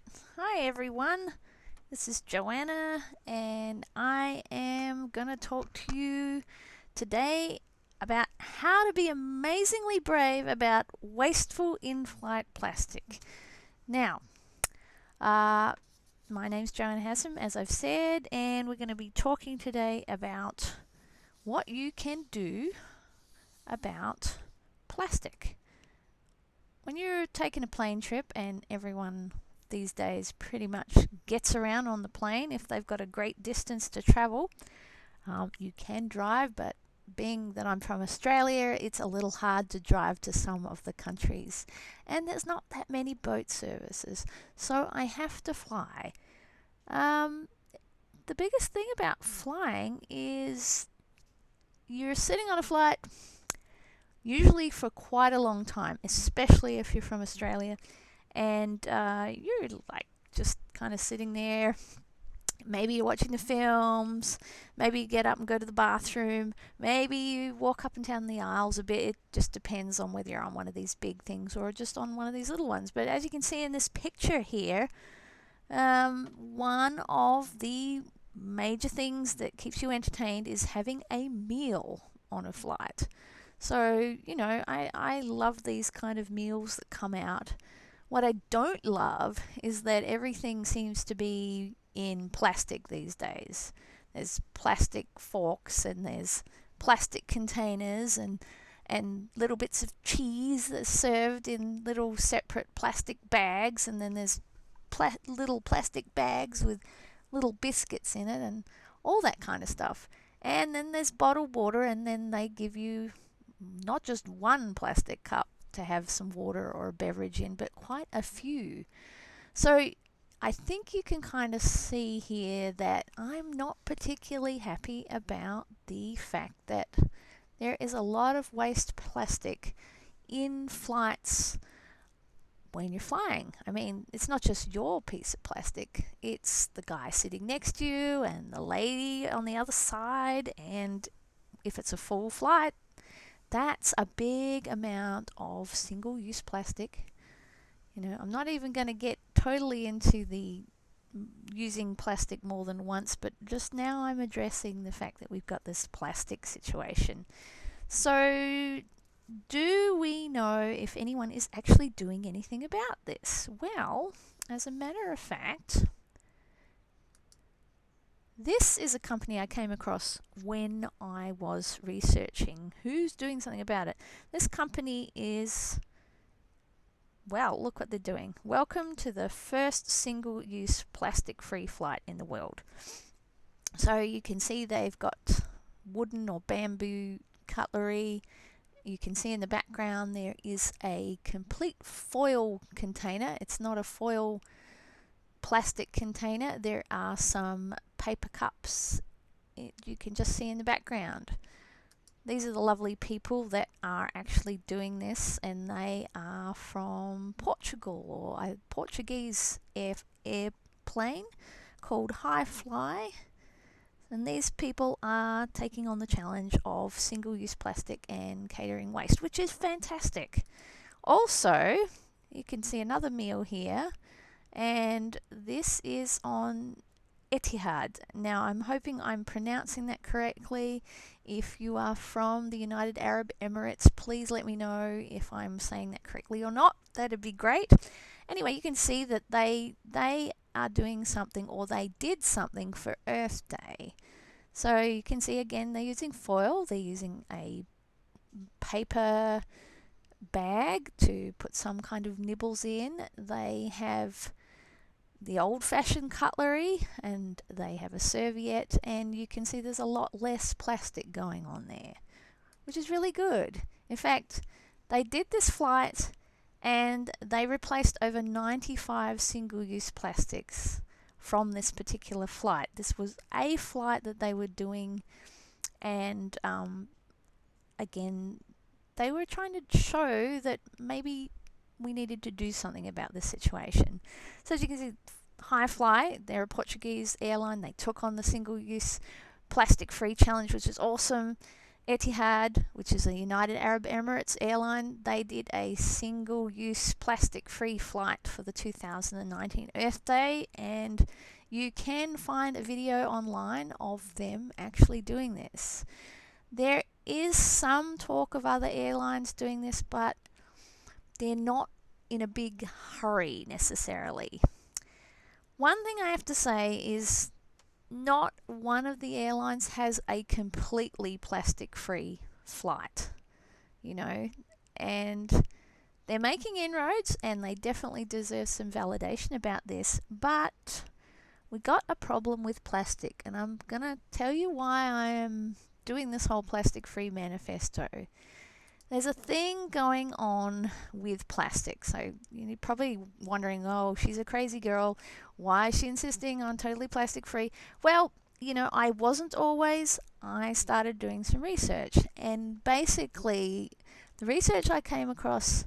Alright, hi everyone, this is Joanna and I am going to talk to you today about how to be amazingly brave about wasteful in-flight plastic. Now, my name's Joanna Hassam, as I've said, and we're going to be talking today about what you can do about plastic. When you're taking a plane trip, and everyone these days pretty much gets around on the plane if they've got a great distance to travel, you can drive, but being that I'm from Australia, it's a little hard to drive to some of the countries, and there's not that many boat services, so I have to fly. The biggest thing about flying is you're sitting on a flight usually for quite a long time, especially if you're from Australia, and you're like just kind of sitting there. Maybe you're watching the films, maybe you get up and go to the bathroom, maybe you walk up and down the aisles a bit. It just depends on whether you're on one of these big things or just on one of these little ones. But as you can see in this picture here, one of the major things that keeps you entertained is having a meal on a flight. So, I love these kind of meals that come out. What I don't love is that everything seems to be in plastic these days. There's plastic forks and there's plastic containers and little bits of cheese that's served in little separate plastic bags, and then there's little plastic bags with little biscuits in it and all that kind of stuff. And then there's bottled water, and then they give you not just one plastic cup to have some water or a beverage in, but quite a few. So I think you can kind of see here that I'm not particularly happy about the fact that there is a lot of waste plastic in flights when you're flying. I mean, it's not just your piece of plastic, it's the guy sitting next to you and the lady on the other side, and if it's a full flight, that's a big amount of single-use plastic. I'm not even going to get totally into the using plastic more than once, but just now I'm addressing the fact that we've got this plastic situation. So, do we know if anyone is actually doing anything about this? Well, as a matter of fact, this is a company I came across when I was researching who's doing something about it. This company is, well, look what they're doing. Welcome to the first single-use plastic-free flight in the world. So you can see they've got wooden or bamboo cutlery. You can see in the background there is a complete foil container. It's not a foil plastic container. There are some paper cups you can just see in the background. These are the lovely people that are actually doing this, and they are from Portugal, or a Portuguese airplane called High Fly. And these people are taking on the challenge of single-use plastic and catering waste, which is fantastic. Also, you can see another meal here, and this is on Etihad. Now, I'm hoping I'm pronouncing that correctly. If you are from the United Arab Emirates, please let me know if I'm saying that correctly or not. That'd be great. Anyway, you can see that they are doing something, or they did something for Earth Day. So you can see again they're using foil, they're using a paper bag to put some kind of nibbles in. They have the old-fashioned cutlery, and they have a serviette, and you can see there's a lot less plastic going on there, which is really good. In fact, they did this flight and they replaced over 95 single-use plastics from this particular flight. This was a flight that they were doing, and again, they were trying to show that maybe we needed to do something about this situation. So as you can see, High Fly, they're a Portuguese airline. They took on the single-use plastic-free challenge, which is awesome. Etihad, which is a United Arab Emirates airline, they did a single-use plastic-free flight for the 2019 Earth Day, and you can find a video online of them actually doing this. There is some talk of other airlines doing this, but they're not in a big hurry necessarily. One thing I have to say is not one of the airlines has a completely plastic-free flight, and they're making inroads and they definitely deserve some validation about this, but we got a problem with plastic, and I'm going to tell you why I am doing this whole plastic-free manifesto. There's a thing going on with plastic. So you're probably wondering, oh, she's a crazy girl. Why is she insisting on totally plastic free? Well, I wasn't always. I started doing some research. And basically, the research I came across,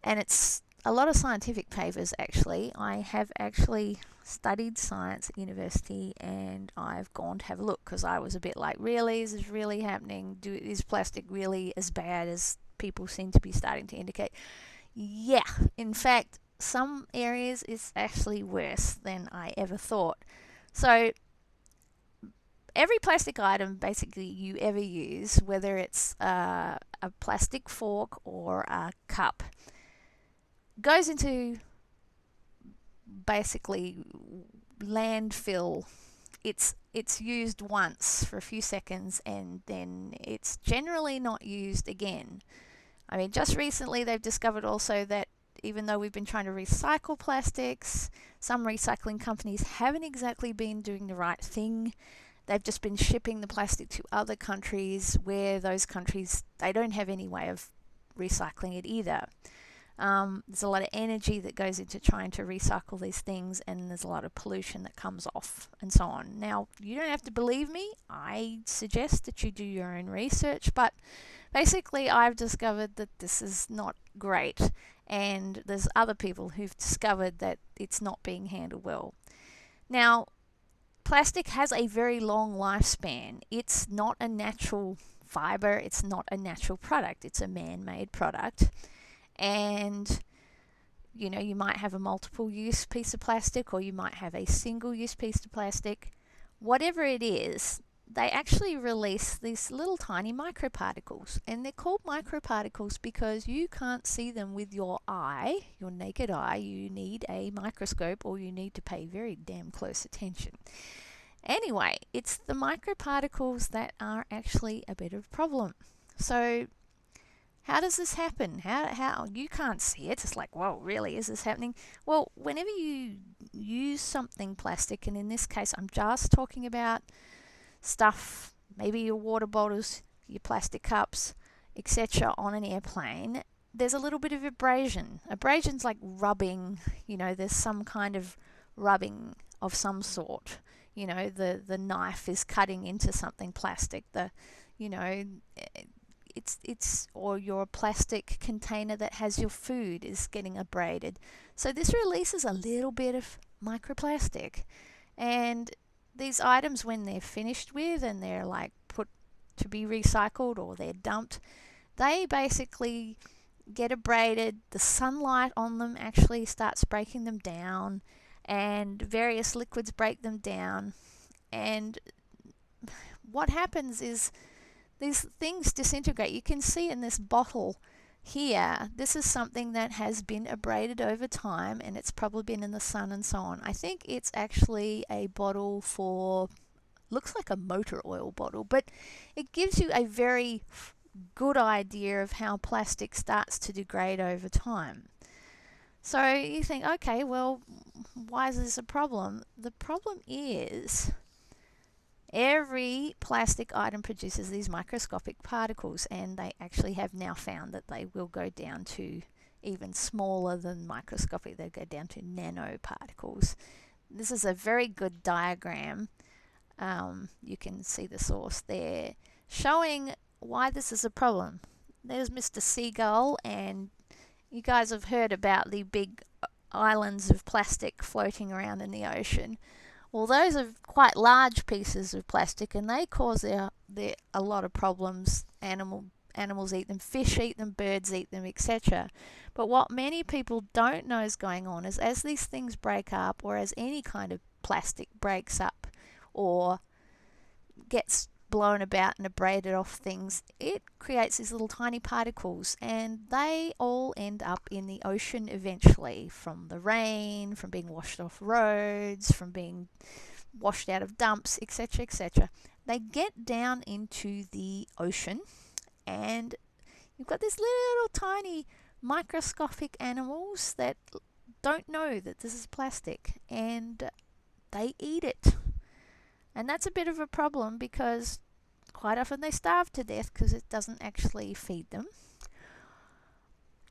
and it's a lot of scientific papers actually. I have actually studied science at university, and I've gone to have a look because I was a bit like, really, is this really happening? Is plastic really as bad as people seem to be starting to indicate? Yeah, in fact, some areas it's actually worse than I ever thought. So every plastic item basically you ever use, whether it's a plastic fork or a cup, goes into basically landfill. It's used once for a few seconds and then it's generally not used again. I mean, just recently they've discovered also that even though we've been trying to recycle plastics, some recycling companies haven't exactly been doing the right thing. They've just been shipping the plastic to other countries where those countries, they don't have any way of recycling it either. There's a lot of energy that goes into trying to recycle these things, and there's a lot of pollution that comes off and so on. Now, you don't have to believe me. I suggest that you do your own research, but basically I've discovered that this is not great, and there's other people who've discovered that it's not being handled well. Now, plastic has a very long lifespan. It's not a natural fiber. It's not a natural product. It's a man-made product. And you might have a multiple use piece of plastic, or you might have a single use piece of plastic. Whatever it is, they actually release these little tiny microparticles, and they're called microparticles because you can't see them with your eye, your naked eye. You need a microscope, or you need to pay very damn close attention. Anyway, it's the microparticles that are actually a bit of a problem. So how does this happen? How you can't see it. It's like, whoa, really, is this happening? Well, whenever you use something plastic, and in this case I'm just talking about stuff, maybe your water bottles, your plastic cups, etc., on an airplane, there's a little bit of abrasion. Abrasion's like rubbing, there's some kind of rubbing of some sort. The knife is cutting into something plastic. It's or your plastic container that has your food is getting abraded. So this releases a little bit of microplastic. And these items, when they're finished with and they're like put to be recycled or they're dumped, they basically get abraded. The sunlight on them actually starts breaking them down, and various liquids break them down. And what happens is these things disintegrate. You can see in this bottle here, this is something that has been abraded over time, and it's probably been in the sun and so on. I think it's actually a bottle for, looks like a motor oil bottle, but it gives you a very good idea of how plastic starts to degrade over time. So you think, okay, well, why is this a problem? The problem is every plastic item produces these microscopic particles, and they actually have now found that they will go down to even smaller than microscopic. They go down to nanoparticles. This is a very good diagram. You can see the source there, showing why this is a problem. There's Mr. Seagull, and you guys have heard about the big islands of plastic floating around in the ocean. Well, those are quite large pieces of plastic, and they cause a lot of problems. Animals eat them, fish eat them, birds eat them, etc. But what many people don't know is going on is as these things break up, or as any kind of plastic breaks up or gets blown about and abraded off things, it creates these little tiny particles, and they all end up in the ocean eventually, from the rain, from being washed off roads, from being washed out of dumps, etc., etc. They get down into the ocean, and you've got these little tiny microscopic animals that don't know that this is plastic, and they eat it. And that's a bit of a problem because quite often they starve to death because it doesn't actually feed them,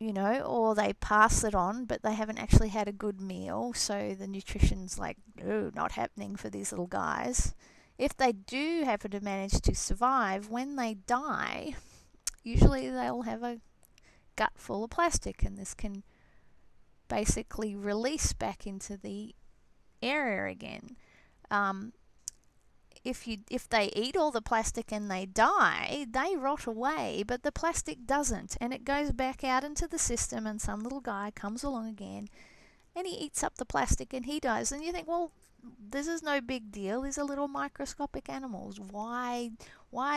or they pass it on, but they haven't actually had a good meal, so the nutrition's like, no, not happening for these little guys. If they do happen to manage to survive, when they die, usually they'll have a gut full of plastic, and this can basically release back into the area again. If they eat all the plastic and they die, they rot away, but the plastic doesn't, and it goes back out into the system, and some little guy comes along again and he eats up the plastic and he dies. And you think, well, this is no big deal. These are little microscopic animals. Why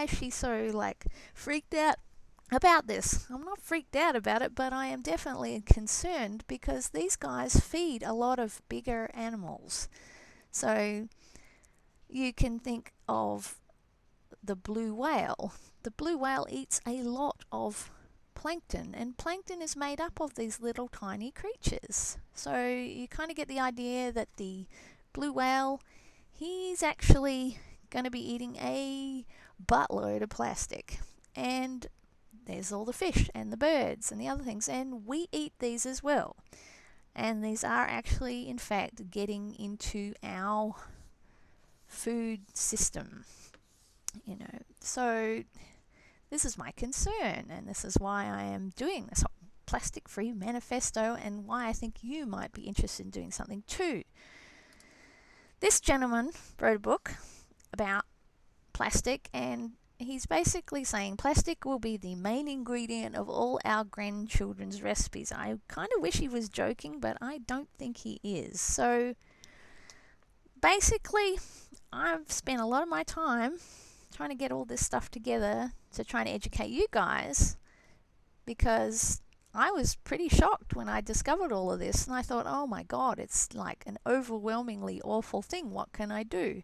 is she so freaked out about this? I'm not freaked out about it, but I am definitely concerned because these guys feed a lot of bigger animals. So you can think of the blue whale. The blue whale eats a lot of plankton, and plankton is made up of these little tiny creatures. So you kind of get the idea that the blue whale, he's actually going to be eating a buttload of plastic. And there's all the fish and the birds and the other things, and we eat these as well. And these are actually, in fact, getting into our food system, So this is my concern, and this is why I am doing this plastic-free manifesto, and why I think you might be interested in doing something too. This gentleman wrote a book about plastic, and he's basically saying plastic will be the main ingredient of all our grandchildren's recipes. I kind of wish he was joking, but I don't think he is. So basically, I've spent a lot of my time trying to get all this stuff together to try and educate you guys, because I was pretty shocked when I discovered all of this, and I thought, oh my God, it's like an overwhelmingly awful thing. What can I do?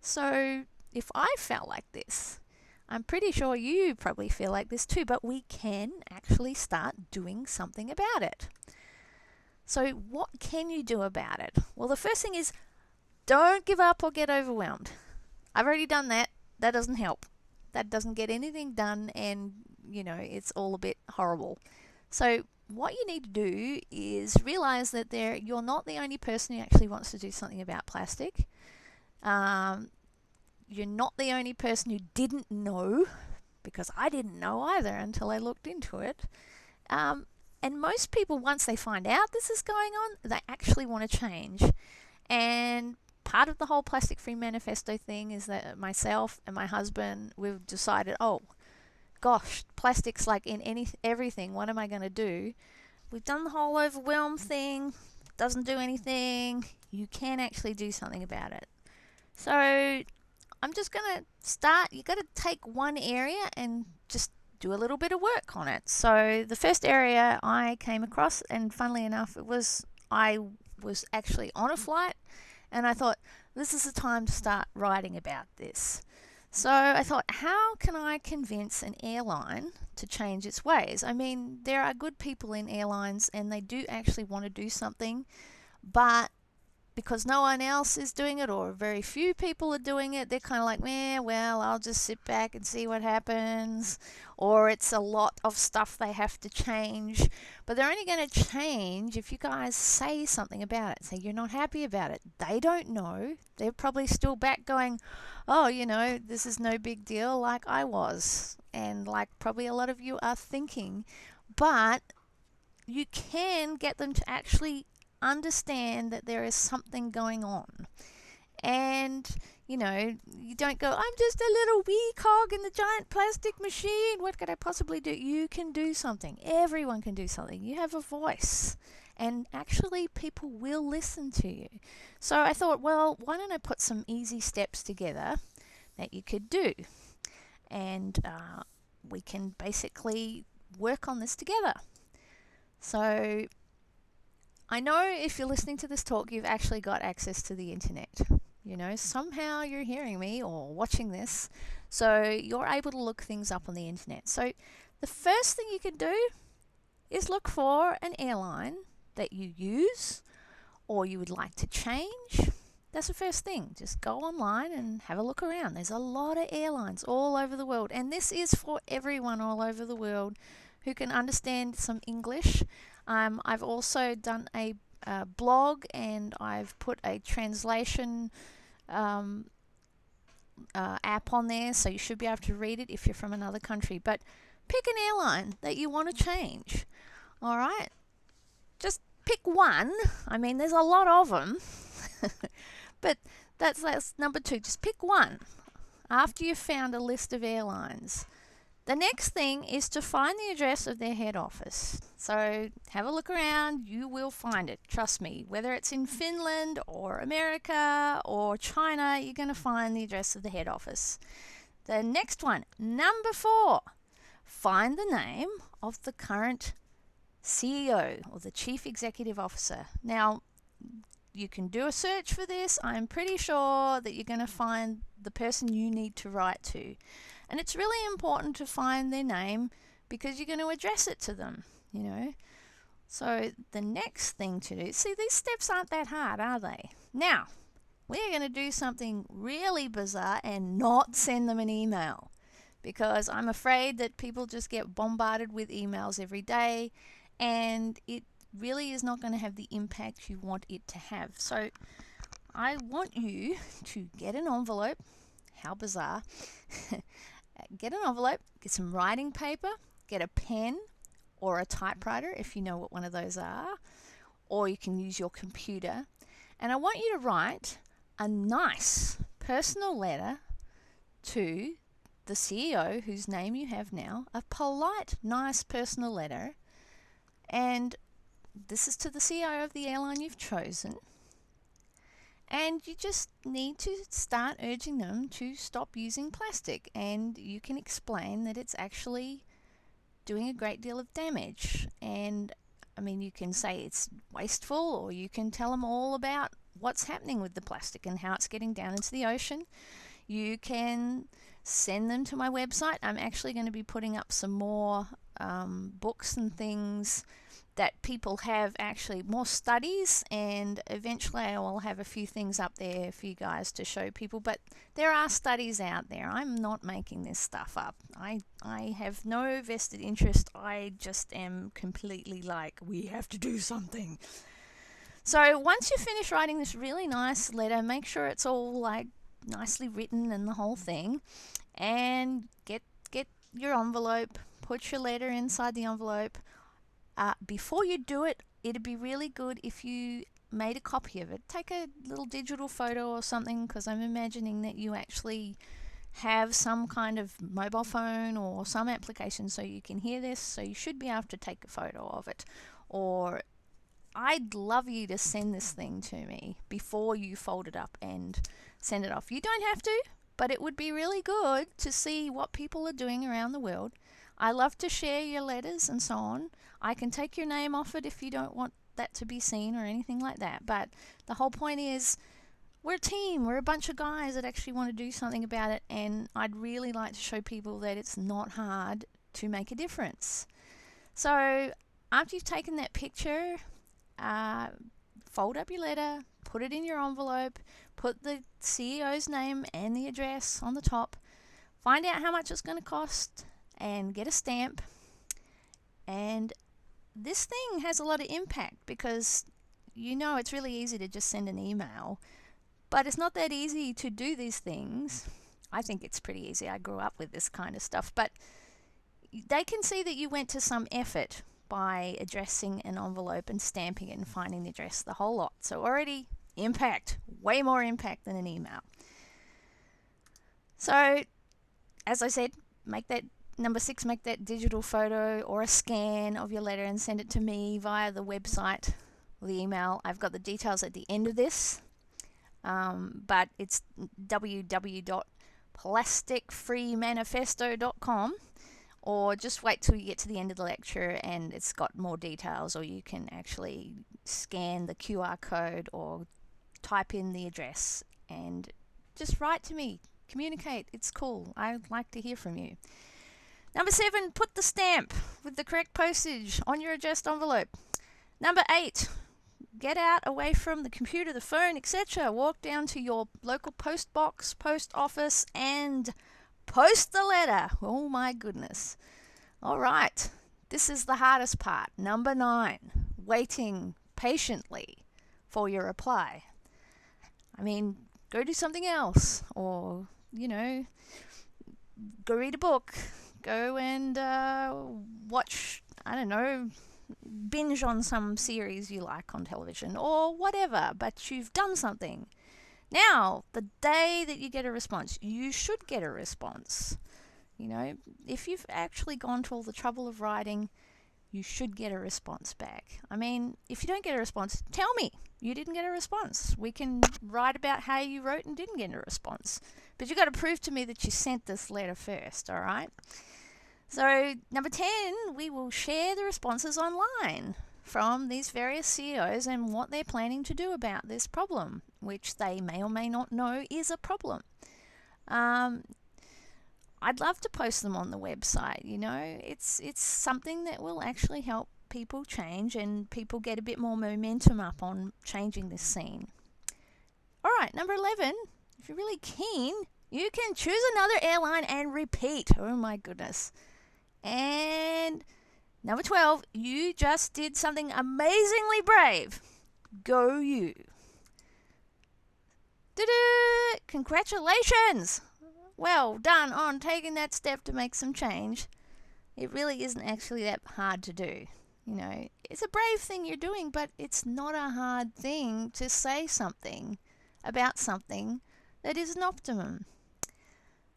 So if I felt like this, I'm pretty sure you probably feel like this too, but we can actually start doing something about it. So what can you do about it? Well, the first thing is, don't give up or get overwhelmed. I've already done that. That doesn't help. That doesn't get anything done, and, it's all a bit horrible. So what you need to do is realize that you're not the only person who actually wants to do something about plastic. You're not the only person who didn't know, because I didn't know either until I looked into it. And most people, once they find out this is going on, they actually want to change. And part of the whole plastic-free manifesto thing is that myself and my husband, we've decided, oh gosh, plastic's like in everything. What am I going to do? We've done the whole overwhelm thing. Doesn't do anything. You can actually do something about it. So I'm just going to start. You got to take one area and just do a little bit of work on it. So the first area I came across, and funnily enough, I was actually on a flight, and I thought, this is the time to start writing about this. So I thought, how can I convince an airline to change its ways? I mean, there are good people in airlines, and they do actually want to do something, but because no one else is doing it, or very few people are doing it, they're kind of like, well, I'll just sit back and see what happens. Or it's a lot of stuff they have to change. But they're only going to change if you guys say something about it. Say you're not happy about it. They don't know. They're probably still back going, oh, this is no big deal, like I was. And like probably a lot of you are thinking. But you can get them to actually understand that there is something going on. And, you don't go, I'm just a little wee cog in the giant plastic machine. What could I possibly do? You can do something. Everyone can do something. You have a voice. And actually, people will listen to you. So I thought, well, why don't I put some easy steps together that you could do? And we can basically work on this together. So I know if you're listening to this talk, you've actually got access to the internet. Somehow you're hearing me or watching this, so you're able to look things up on the internet. So the first thing you can do is look for an airline that you use or you would like to change. That's the first thing. Just go online and have a look around. There's a lot of airlines all over the world, and this is for everyone all over the world who can understand some English. I've also done a blog, and I've put a translation app on there, so you should be able to read it if you're from another country. But pick an airline that you want to change. All right? Just pick one. I mean, there's a lot of them. But that's number 2. Just pick one after you've found a list of airlines. The next thing is to find the address of their head office. So have a look around. You will find it. Trust me. Whether it's in Finland or America or China, you're going to find the address of the head office. The next one, number 4, find the name of the current CEO or the Chief Executive Officer. Now, you can do a search for this. I'm pretty sure that you're going to find the person you need to write to. And it's really important to find their name because you're going to address it to them, So the next thing to do, see, these steps aren't that hard, are they? Now, we're going to do something really bizarre and not send them an email, because I'm afraid that people just get bombarded with emails every day, and it really is not going to have the impact you want it to have. So I want you to get an envelope. How bizarre. Get an envelope, get some writing paper, get a pen or a typewriter if you know what one of those are, or you can use your computer. And I want you to write a nice personal letter to the CEO, whose name you have now, a polite, nice personal letter. And this is to the CEO of the airline you've chosen. And you just need to start urging them to stop using plastic. And you can explain that it's actually doing a great deal of damage. And I mean, you can say it's wasteful, or you can tell them all about what's happening with the plastic and how it's getting down into the ocean. You can send them to my website. I'm actually going to be putting up some more books and things that people have, actually more studies, and eventually I will have a few things up there for you guys to show people. But there are studies out there. I'm not making this stuff up. I have no vested interest. I just am completely like, we have to do something. So once you finish writing this really nice letter, make sure it's all like nicely written and the whole thing, and get your envelope, put your letter inside the envelope. Before you do it, it'd be really good if you made a copy of it. Take a little digital photo or something, because I'm imagining that you actually have some kind of mobile phone or some application so you can hear this, so you should be able to take a photo of it. Or I'd love you to send this thing to me before you fold it up and send it off. You don't have to, but it would be really good to see what people are doing around the world. I love to share your letters and so on. I can take your name off it if you don't want that to be seen or anything like that. But the whole point is, we're a team. We're a bunch of guys that actually want to do something about it. And I'd really like to show people that it's not hard to make a difference. So after you've taken that picture, fold up your letter, put it in your envelope, put the CEO's name and the address on the top, find out how much it's going to cost, and get a stamp. And this thing has a lot of impact, because it's really easy to just send an email, but it's not that easy to do these things. I think it's pretty easy. I grew up with this kind of stuff, but they can see that you went to some effort by addressing an envelope and stamping it and finding the address, the whole lot. So already impact, way more impact than an email. So, as I said, number 6, make that digital photo or a scan of your letter and send it to me via the website or the email. I've got the details at the end of this, but it's www.plasticfreemanifesto.com, or just wait till you get to the end of the lecture and it's got more details, or you can actually scan the QR code or type in the address and just write to me. Communicate. It's cool. I'd like to hear from you. Number 7, put the stamp with the correct postage on your addressed envelope. Number 8, get out away from the computer, the phone, etc. Walk down to your local post box, post office, and post the letter. Oh my goodness. All right. This is the hardest part. Number 9, waiting patiently for your reply. I mean, go do something else, or, go read a book, go and watch, binge on some series you like on television or whatever, but you've done something. Now, the day that you get a response, you should get a response. If you've actually gone to all the trouble of writing, you should get a response back. I mean, if you don't get a response, tell me you didn't get a response. We can write about how you wrote and didn't get a response. But you've got to prove to me that you sent this letter first, all right? So, number 10, we will share the responses online from these various CEOs and what they're planning to do about this problem, which they may or may not know is a problem. I'd love to post them on the website. It's something that will actually help people change and people get a bit more momentum up on changing this scene. All right, number 11, if you're really keen, you can choose another airline and repeat. Oh my goodness. And number 12, you just did something amazingly brave. Go you. Ta-da! Congratulations! Well done on taking that step to make some change. It really isn't actually that hard to do. It's a brave thing you're doing, but it's not a hard thing to say something about something that is an optimum.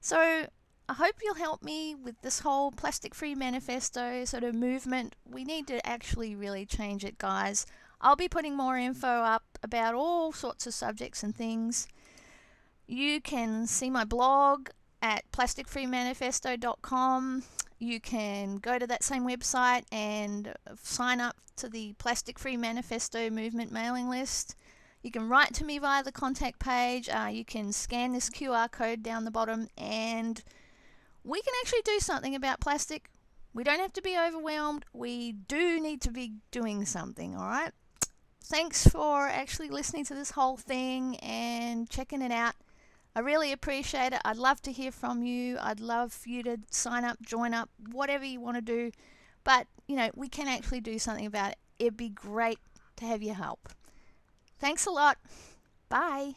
So I hope you'll help me with this whole plastic-free manifesto sort of movement. We need to actually really change it, guys. I'll be putting more info up about all sorts of subjects and things. You can see my blog at plasticfreemanifesto.com. You can go to that same website and sign up to the Plastic Free Manifesto movement mailing list. You can write to me via the contact page. You can scan this QR code down the bottom, and we can actually do something about plastic. We don't have to be overwhelmed. We do need to be doing something, all right? Thanks for actually listening to this whole thing and checking it out. I really appreciate it. I'd love to hear from you. I'd love for you to sign up, join up, whatever you want to do. But, we can actually do something about it. It'd be great to have your help. Thanks a lot. Bye.